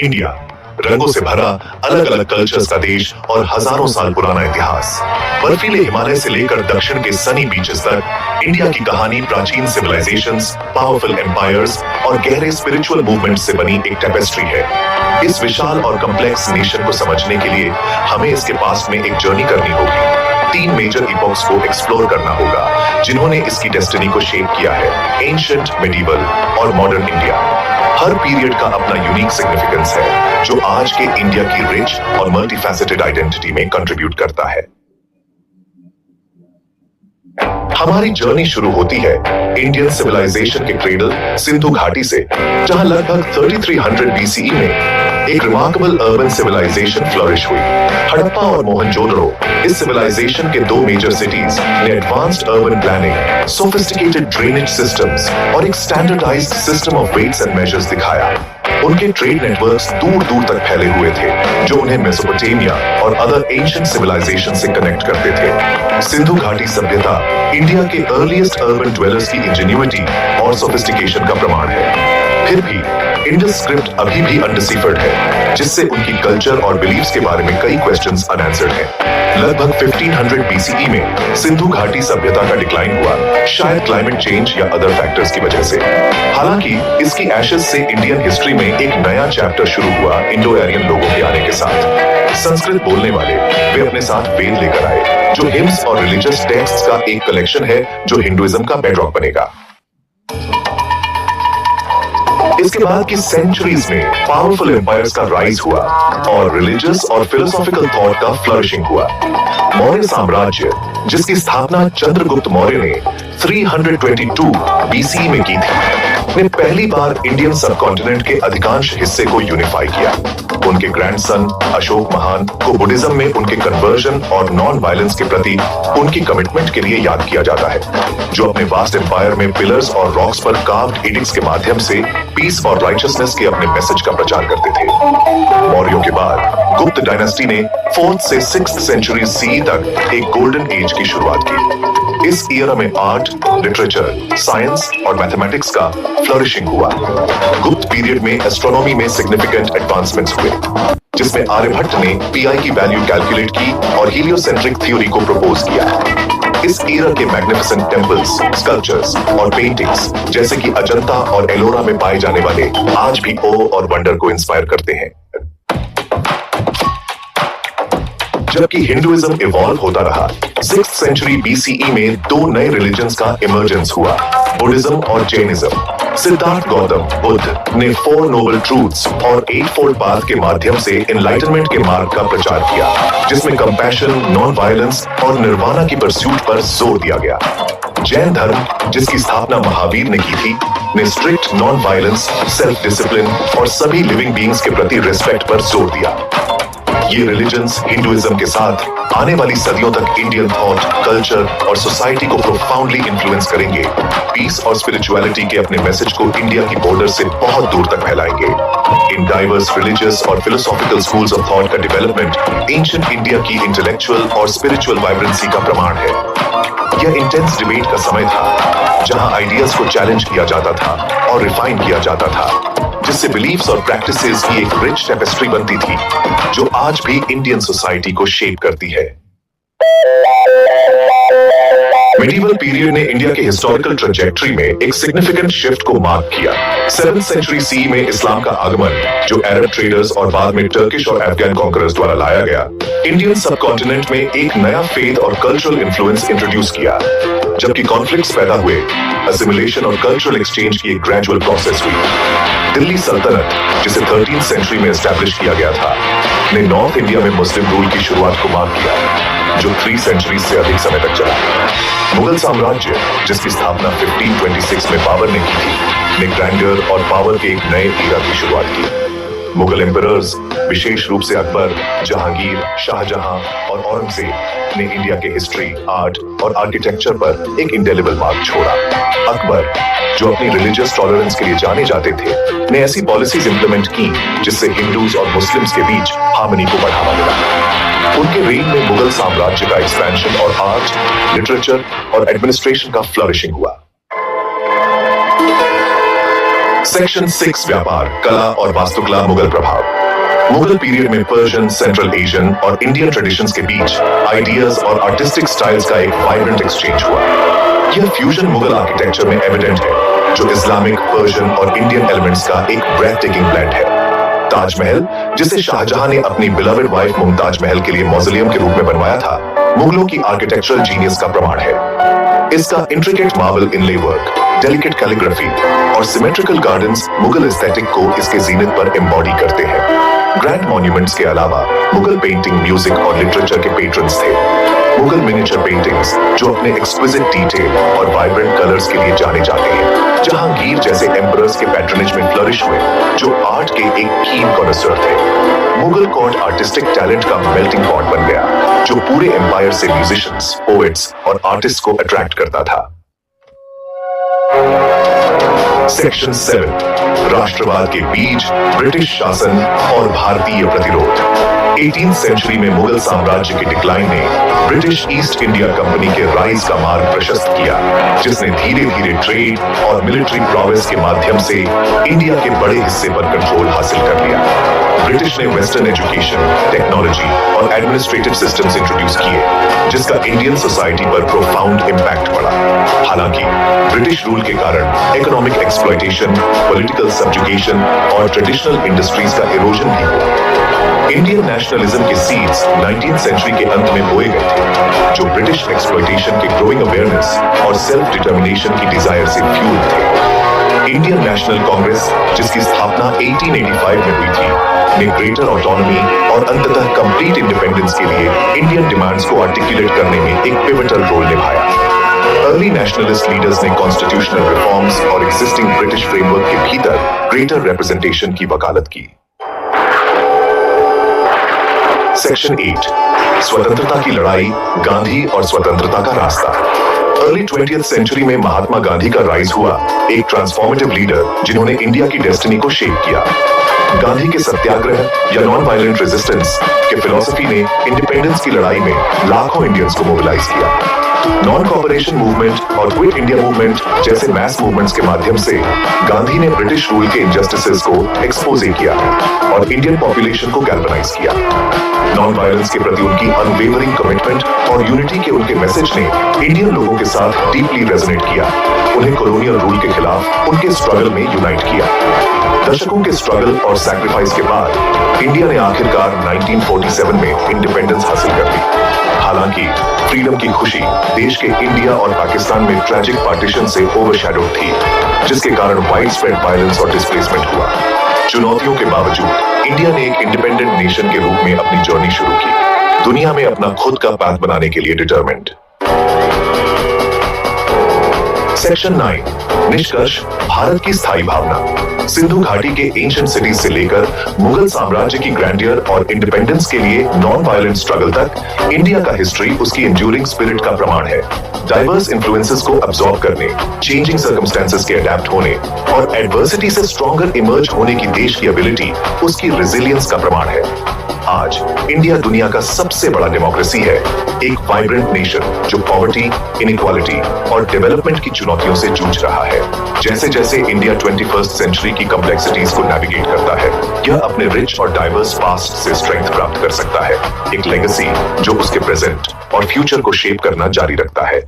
India, रंगों से भरा अलग अलग कल्चर्स का देश और हजारों साल पुराना इतिहास। बर्फीले हिमालय से लेकर दक्षिण के सनी बीचेस तक इंडिया की कहानी प्राचीन सिविलाइजेशंस, पावरफुल एम्पायर्स और गहरे स्पिरिचुअल मूवमेंट्स से बनी एक टेपेस्ट्री है। इस विशाल और कॉम्प्लेक्स नेशन को समझने के लिए हमें इसके पास्ट में एक जर्नी करनी होगी। 3 मेजर इपॉक्स को एक्सप्लोर करना होगा जिन्होंने इसकी डेस्टिनी को शेप किया है, एंशिएंट, मिडिवल और मॉडर्न इंडिया। हर पीरियड का अपना यूनिक सिग्निफिकेंस है जो आज के इंडिया की रिच और मल्टीफैसेटेड आइडेंटिटी में कंट्रीब्यूट करता है। हमारी जर्नी शुरू होती है इंडियन सिविलाइजेशन के क्रेडल सिंधु घाटी से, जहां लगभग 3300 बीसीई में एक रिमार्केबल अर्बन सिविलाइजेशन फ्लरिश हुई। हड़प्पा और मोहनजोदड़ो इस सिविलाइजेशन के 2 मेजर सिटीज ने advanced urban planning, sophisticated drainage systems और एक standardised system of weights and measures दिखाया। उनके ट्रेड नेटवर्क्स दूर दूर तक फैले हुए थे जो उन्हें मेसोपोटामिया और अदर एंशिएंट सिविलाइजेशन से कनेक्ट करते थे। सिंधु घाटी सभ्यता इंडिया के अर्लीस्ट अर्बन ड्वेलर्स की इंजेन्युइटी और सोफिस्टिकेशन का प्रमाण है। फिर भी इंडस स्क्रिप्ट अभी भी अनडिसिफर्ड है, जिससे उनकी कल्चर और बिलीफ्स के बारे में कई क्वेश्चंस अनआंसर्ड हैं। लगभग 1500 बीसीई में सिंधु घाटी सभ्यता का डिक्लाइन हुआ, शायद क्लाइमेट चेंज या अदर फैक्टर्स की वजह से। हालांकि इसकी एशेस से इंडियन हिस्ट्री में एक नया चैप्टर शुरू हुआ इंडो आर्यन लोगों के आने के साथ। संस्कृत बोलने वाले वे अपने साथ वेद लेकर आए, जो हिम्स और रिलीजियस टेक्स्ट्स का एक कलेक्शन है जो हिंदुइज्म का बेडरॉक बनेगा। इसके बाद की सेंचुरीज में पावरफुल एम्पायर्स का राइज हुआ और रिलीजियस और फिलोसॉफिकल थॉट का फ्लरिशिंग हुआ। मौर्य साम्राज्य, जिसकी स्थापना चंद्रगुप्त मौर्य ने 322 बीसी में की थी, ने पहली बार इंडियन सबकॉन्टिनेंट के अधिकांश हिस्से को यूनिफाई किया। उनके ग्रैंडसन अशोक महान को बुद्धिज्म में उनके कन्वर्जन और नॉन वायलेंस के प्रति उनकी कमिटमेंट के लिए याद किया जाता है, जो अपने वास्ट एम्पायर में पिलर्स और रॉक्स पर कार्व्ड एडिक्ट्स के माध्यम से पीस और राइचसनेस के अपने मैसेज का प्रचार करते थे। मौर्यों के बाद गुप्त डायनेस्टी ने 4th से 6th सेंचुरी सी तक एक गोल्डन एज की शुरुआत की। इस ईरा में आर्ट, लिटरेचर, साइंस और मैथमेटिक्स का फ्लरिशिंग हुआ। गुप्त पीरियड में एस्ट्रोनॉमी में सिग्निफिकेंट एडवांसमेंट्स हुए, जिसमें आर्यभट्ट ने पीआई की वैल्यू कैलकुलेट की और हीलियोसेंट्रिक थ्योरी को प्रपोज किया। इस ईरा के मैग्निफिसेंट टेम्पल्स, स्कल्पचर्स और पेंटिंग्स जैसे कि अजंता और एलोरा में पाए जाने वाले आज भी ओ और वंडर को इंस्पायर करते हैं। जबकि हिंदुइज्म इवॉल्व होता रहा, 6th सेंचुरी बीसीई में 2 नए रिलीजन्स का इमर्जेंस हुआ, बुद्धिज्म और जैनिज्म। सिद्धार्थ गौतम बुद्ध ने 4 नोबल ट्रूथ्स और 8-fold पाथ के माध्यम से एनलाइटनमेंट के मार्ग का प्रचार किया, जिसमें कंपैशन, नॉन वायलेंस और निर्वाणा की परस्यूट पर जोर दिया गया। जैन धर्म, जिसकी स्थापना महावीर ने की थी, ने strict non violence, self discipline और सभी लिविंग बीइंग्स के प्रति रिस्पेक्ट पर जोर दिया। ये रिलीजन्स हिंदुइज्म के साथ आने वाली सदियों तक इंडियन थॉट, कल्चर और सोसाइटी को प्रोफाउंडली इन्फ्लुएंस करेंगे। पीस और स्पिरिचुअलिटी के अपने मैसेज को इंडिया की बॉर्डर से बहुत दूर तक फैलाएंगे। इन डाइवर्स रिलीजियस और फिलोसॉफिकल स्कूल्स ऑफ थॉट का डेवलपमेंट एंशिएंट इंडिया की इंटेलेक्चुअल और स्पिरिचुअल वाइब्रेंसी का प्रमाण है। यह इंटेंस डिबेट का समय था, जहां आइडियाज को चैलेंज किया जाता था और रिफाइन किया जाता था, जिससे बिलीफ्स और प्रैक्टिसेस की एक रिच टेपेस्ट्री बनती थी जो आज भी इंडियन सोसाइटी को शेप करती है। मिडिवल पीरियड ने इंडिया के हिस्टोरिकल ट्रैजेक्टरी में एक सिग्निफिकेंट शिफ्ट को मार्क किया। 7th सेंचुरी सी में इस्लाम का आगमन, जो अरब ट्रेडर्स और बाद में टर्किश और अफगान कॉन्करर्स द्वारा लाया गया, इंडियन सबकॉन्टिनेंट में एक नया फेथ और कल्चरल इन्फ्लुएंस इंट्रोड्यूस किया। जबकि कॉन्फ्लिक्ट्स पैदा हुए, असिमिलेशन और कल्चरल एक्सचेंज की एक ग्रेजुअल प्रोसेस हुई। दिल्ली सल्तनत, जिसे 13th सेंचुरी में एस्टैब्लिश किया गया था, ने नॉर्थ इंडिया में मुस्लिम रूल की शुरुआत को मार्क किया, जो 3 सेंचुरी से अधिक समय तक चला। मुगल साम्राज्य, जिसकी स्थापना 1526 में बाबर ने की थी, ने ग्रैंडर और पावर के एक नए ईरा की शुरुआत की। मुगल एम्परर्स, विशेष रूप से अकबर, जहांगीर, शाहजहां और औरंगजेब ने इंडिया के हिस्ट्री, आर्ट और आर्किटेक्चर पर एक इंडेलिबल मार्क छोड़ा। अकबर, जो अपनी रिलीजियस टॉलरेंस के लिए जाने जाते थे, ने ऐसी पॉलिसीज इंप्लीमेंट की जिससे हिंदूज और मुस्लिम्स के बीच हार्मनी को बढ़ावा मिला। उनके रेन में मुगल साम्राज्य का एक्सपेंशन और आर्ट, लिटरेचर और एडमिनिस्ट्रेशन का फ्लरिशिंग हुआ। सेक्शन 6 व्यापार, कला और वास्तुकला मुगल प्रभाव। मुगल पीरियड में पर्शियन, सेंट्रल एशियन और इंडियन ट्रेडिशंस के बीच आइडियाज और आर्टिस्टिक स्टाइल्स का एक वाइब्रेंट एक्सचेंज हुआ। यह फ्यूजन मुगल आर्किटेक्चर में एविडेंट है, जो इस्लामिक, पर्शियन और इंडियन एलिमेंट्स का एक ब्रेथटेकिंग ब्लेंड है। ताजमहल, जिसे शाहजहां ने अपनी बिलवेड वाइफ मुमताज महल के लिए मौजोलियम के रूप में बनवाया था, मुगलों की आर्किटेक्चरल जीनियस का प्रमाण है। इसका इंट्रिकेट मार्बल इनले वर्क, डेलिकेट कैलीग्राफी और सिमेट्रिकल गार्डन्स मुगल एस्थेटिक को इसके जीनत पर एम्बॉडी करते हैं। ग्रैंड मॉन्यूमेंट्स के अलावा मुगल पेंटिंग, म्यूजिक और लिटरेचर के पेट्रन्स थे। मुगल मिनिएचर पेंटिंग्स, जो अपने एक्सक्विजिट डिटेल और वाइब्रेंट कलर्स के लिए जाने जाते हैं, जहांगीर जैसे एम्परर्स के पैट्रनेज में फ्लरिश हुए, जो आर्ट के एक कीन कॉनसर थे। मुगल कोर्ट आर्टिस्टिक टैलेंट का मेल्टिंग पॉट बन गया, जो पूरे एम्पायर से म्यूजिशियंस, पोएट्स और आर्टिस्ट को अट्रैक्ट करता था। सेक्शन 7 राष्ट्रवाद के बीज, ब्रिटिश शासन और भारतीय प्रतिरोध। 18th सेंचुरी में मुगल साम्राज्य के डिक्लाइन ने ब्रिटिश ईस्ट इंडिया कंपनी के राइज का मार्ग प्रशस्त किया, जिसने धीरे धीरे ट्रेड और मिलिट्री प्रोविंस के माध्यम से इंडिया के बड़े हिस्से पर कंट्रोल हासिल कर लिया। ब्रिटिश ने वेस्टर्न एजुकेशन, टेक्नोलॉजी और एडमिनिस्ट्रेटिव सिस्टम्स इंट्रोड्यूस किए, जिसका इंडियन सोसाइटी पर प्रोफाउंड इंपैक्ट पड़ा। हालांकि ब्रिटिश रूल के कारण इकोनॉमिक एक्सप्लॉयटेशन, पॉलिटिकल सब्जुगेशन और ट्रेडिशनल इंडस्ट्रीज का इरोजन भी हुआ। इंडियन नेशनलिज्म के सीड्स 19th सेंचुरी के अंत में बोए गए थे, जो ब्रिटिश एक्सप्लॉयटेशन के ग्रोइंग अवेयरनेस और सेल्फ डिटर्मिनेशन की डिजायर से फ्यूल थे। इंडियन नेशनल कांग्रेस, जिसकी स्थापना 1885 में हुई थी, ने ग्रेटर ऑटोनॉमी और अंततः कंप्लीट इंडिपेंडेंस के लिए इंडियन डिमांड्स को आर्टिकुलेट करने में एक पिवटल रोल निभाया। अर्ली नेशनलिस्ट लीडर्स ने कॉन्स्टिट्यूशनल रिफॉर्म्स और एग्जिस्टिंग ब्रिटिश फ्रेमवर्क के भीतर ग्रेटर रिप्रेजेंटेशन की वकालत की। सेक्शन 8 स्वतंत्रता की लड़ाई, गांधी और स्वतंत्रता का रास्ता। अर्ली 20th सेंचुरी में महात्मा गांधी का राइज हुआ, एक ट्रांसफॉर्मेटिव लीडर जिन्होंने इंडिया की डेस्टिनी को शेप किया। गांधी के सत्याग्रह या नॉन वायलेंट रेजिस्टेंस के फिलॉसफी ने इंडिपेंडेंस की लड़ाई में लाखों इंडियंस को मोबिलाइज किया। नॉन कॉपरेशन मूवमेंट और क्विट इंडिया मूवमेंट जैसे मैस मूवमेंट्स के माध्यम से गांधी ने ब्रिटिश रूल के इनजस्टिसेस को एक्सपोज किया और इंडियन पॉपुलेशन को गैल्वनाइज किया। नॉन वायलेंस के प्रति उनकी अनवेवरिंग कमिटमेंट और यूनिटी के उनके मैसेज ने इंडियन लोगों के साथ डीपली रेजोनेट किया, उन्हें कॉलोनियल रूल के खिलाफ उनके स्ट्रगल में यूनाइट किया। दशकों के स्ट्रगल और सैक्रिफाइस के बाद इंडिया ने आखिरकार 1947 में इंडिपेंडेंस हासिल कर ली। हालांकि फ्रीडम की खुशी देश के इंडिया और पाकिस्तान में ट्रैजिक पार्टीशन से ओवरशैडोड थी, जिसके कारण वाइड स्प्रेड वायलेंस और डिस्प्लेसमेंट हुआ। चुनौतियों के बावजूद इंडिया ने एक इंडिपेंडेंट नेशन के रूप में अपनी जर्नी शुरू की, दुनिया में अपना खुद का पाथ बनाने के लिए डिटरमिन्ड। सेक्शन 9 निष्कर्ष, भारत की स्थायी भावना। सिंधु घाटी के एंशिएंट सिटीज से लेकर मुगल साम्राज्य की ग्रैंडियर और इंडिपेंडेंस के लिए नॉन वायलेंट स्ट्रगल तक, इंडिया का हिस्ट्री उसकी एंड्यूरिंग स्पिरिट का प्रमाण है। डाइवर्स इन्फ्लुएंसेस को अब्सॉर्ब करने, चेंजिंग सर्कमस्टेंसेस के अडेप्ट होने और एडवर्सिटी से स्ट्रॉन्गर इमर्ज होने की देश की एबिलिटी उसकी रेजिलियंस का प्रमाण है। आज इंडिया दुनिया का सबसे बड़ा डेमोक्रेसी है, एक वाइब्रेंट नेशन जो पॉवर्टी, इनइक्वालिटी और डेवलपमेंट की चुनौतियों से जूझ रहा है। जैसे जैसे इंडिया 21st सेंचुरी की कॉम्प्लेक्सिटीज को नेविगेट करता है, यह अपने रिच और डाइवर्स पास्ट से स्ट्रेंथ प्राप्त कर सकता है, एक लेगेसी जो उसके प्रेजेंट और फ्यूचर को शेप करना जारी रखता है।